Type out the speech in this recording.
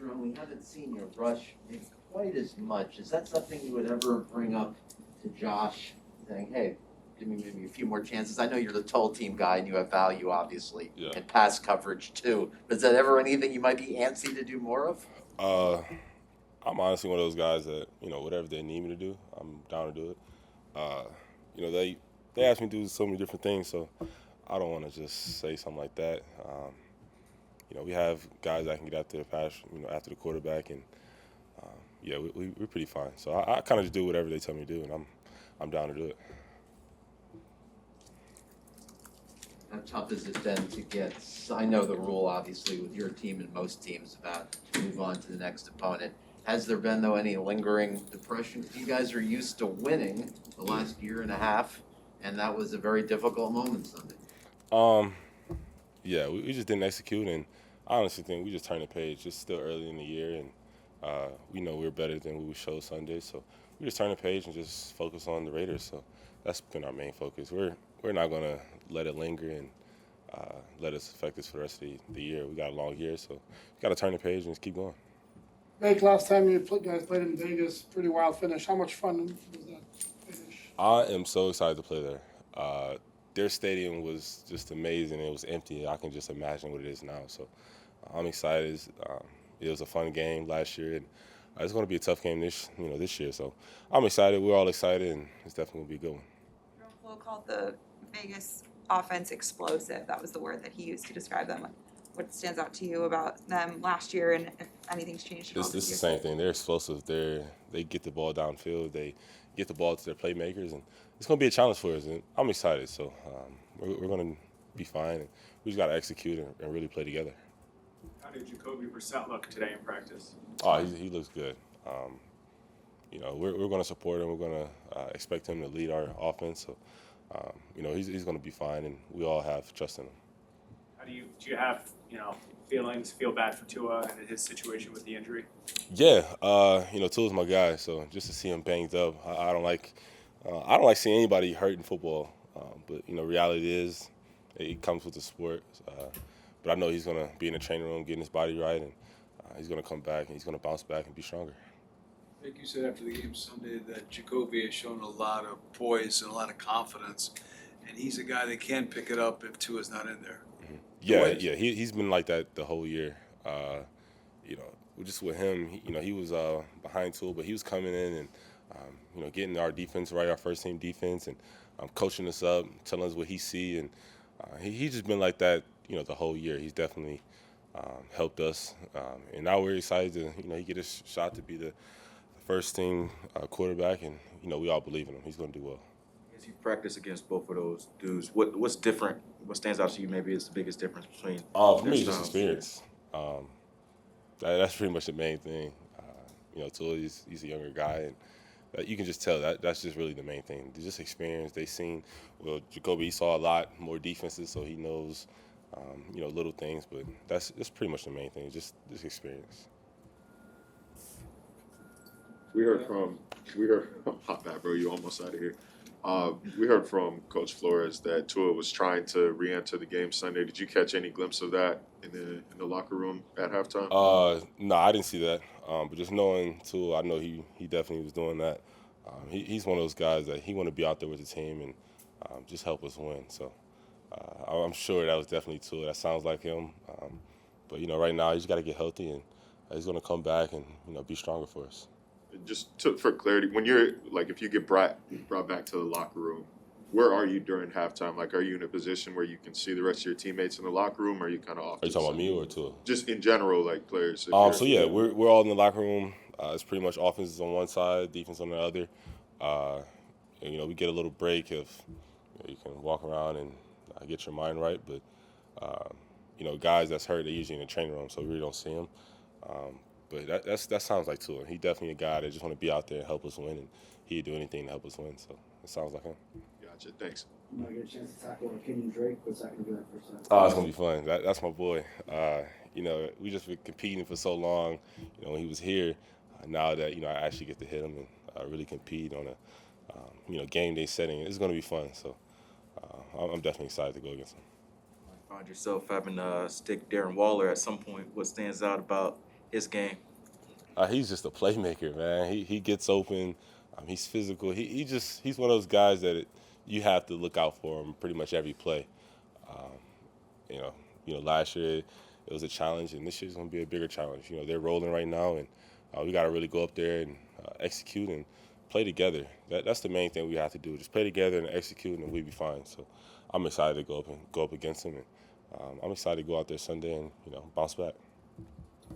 Jerome, we haven't seen you rush quite as much. Is that something you would ever bring up to Josh, saying, hey, give me maybe a few more chances? I know you're the total team guy and you have value, obviously, and pass coverage too. But is that ever anything you might be antsy to do more of? I'm honestly one of those guys that, whatever they need me to do, I'm down to do it. They ask me to do so many different things, so I don't want to just say something like that. We have guys that can get after the pass, after the quarterback, and we're pretty fine. So I kind of just do whatever they tell me to do, and I'm down to do it. How tough has it been to get? I know the rule, obviously, with your team and most teams about move on to the next opponent. Has there been, though, any lingering depression? You guys are used to winning the last year and a half, and that was a very difficult moment Sunday. Yeah, we just didn't execute, and I honestly think we just turned the page. It's still early in the year, and we know we're better than we showed Sunday, so we just turn the page and just focus on the Raiders. So that's been our main focus. We're not gonna let it linger and let us affect us for the rest of the year. We got a long year, so we got to turn the page and just keep going. Mike, last time you guys played in Vegas, pretty wild finish. How much fun was that finish? I am so excited to play there. Their stadium was just amazing. It was empty. I can just imagine what it is now. So I'm excited. It was a fun game last year, and it's going to be a tough game this year. So I'm excited. We're all excited, and it's definitely going to be a good one. Jerome called the Vegas offense explosive. That was the word that he used to describe them. What stands out to you about them last year, and if anything's changed? This is the same thing. They're explosive. They get the ball downfield. They get the ball to their playmakers, and it's going to be a challenge for us. And I'm excited. So we're going to be fine. And we just got to execute and really play together. How did Jacoby Brissett look today in practice? Oh, he looks good. We're going to support him. We're going to expect him to lead our offense. So, he's going to be fine, and we all have trust in him. How do you have feel bad for Tua and his situation with the injury? Yeah, Tua's my guy. So just to see him banged up, I don't like seeing anybody hurt in football. But reality is, it comes with the sport. But I know he's going to be in the training room getting his body right, and he's going to come back and he's going to bounce back and be stronger. I think you said after the game Sunday that Jacoby has shown a lot of poise and a lot of confidence, and he's a guy that can pick it up if Tua's not in there. Mm-hmm. Yeah. He's been like that the whole year. Just with him, he was behind Tua, but he was coming in and getting our defense right, our first team defense, and coaching us up, telling us what he see, and he's just been like that, the whole year. He's definitely helped us, and now we're excited to, he get a shot to be the first team quarterback, and we all believe in him. He's going to do well. As you practice against both of those dudes, what's different? What stands out to you maybe is the biggest difference between? For me, just experience. That's pretty much the main thing. Tua, he's a younger guy, and you can just tell that's just really the main thing. Just experience. Jacoby, he saw a lot more defenses, so he knows, little things. But that's pretty much the main thing. Just experience. We heard hot bad, bro. You almost out of here. We heard from Coach Flores that Tua was trying to re-enter the game Sunday. Did you catch any glimpse of that in the locker room at halftime? No, I didn't see that. But just knowing Tua, I know he definitely was doing that. He's one of those guys that he want to be out there with the team and just help us win. So I'm sure that was definitely Tua. That sounds like him. But right now he's got to get healthy, and he's going to come back and be stronger for us. Just for clarity, when you're if you get brought back to the locker room, where are you during halftime? Are you in a position where you can see the rest of your teammates in the locker room, or are you kind of off? Are you talking about me or Tua? Just in general, players. So yeah, we're all in the locker room. It's pretty much offense is on one side, defense on the other. And, we get a little break if you can walk around and get your mind right. But guys that's hurt, they're usually in the training room, so we really don't see them. But that sounds like Tua. He's definitely a guy that just want to be out there and help us win, and he'd do anything to help us win. So it sounds like him. Gotcha. Thanks. You might get a chance to tackle Kenyon Drake. What's that going to be like for us? Oh, it's going to be fun. That's my boy. We just been competing for so long. When he was here, now that I actually get to hit him and really compete on a game day setting, it's going to be fun. So I'm definitely excited to go against him. Find yourself having to stick Darren Waller at some point. What stands out about his game? He's just a playmaker, man. He gets open. He's physical. He's one of those guys that you have to look out for him pretty much every play. Um, you know, last year it was a challenge, and this year's gonna be a bigger challenge. They're rolling right now, and we got to really go up there and execute and play together. That's the main thing we have to do. Just play together and execute, and we'll be fine. So I'm excited to go up against them, and I'm excited to go out there Sunday and bounce back.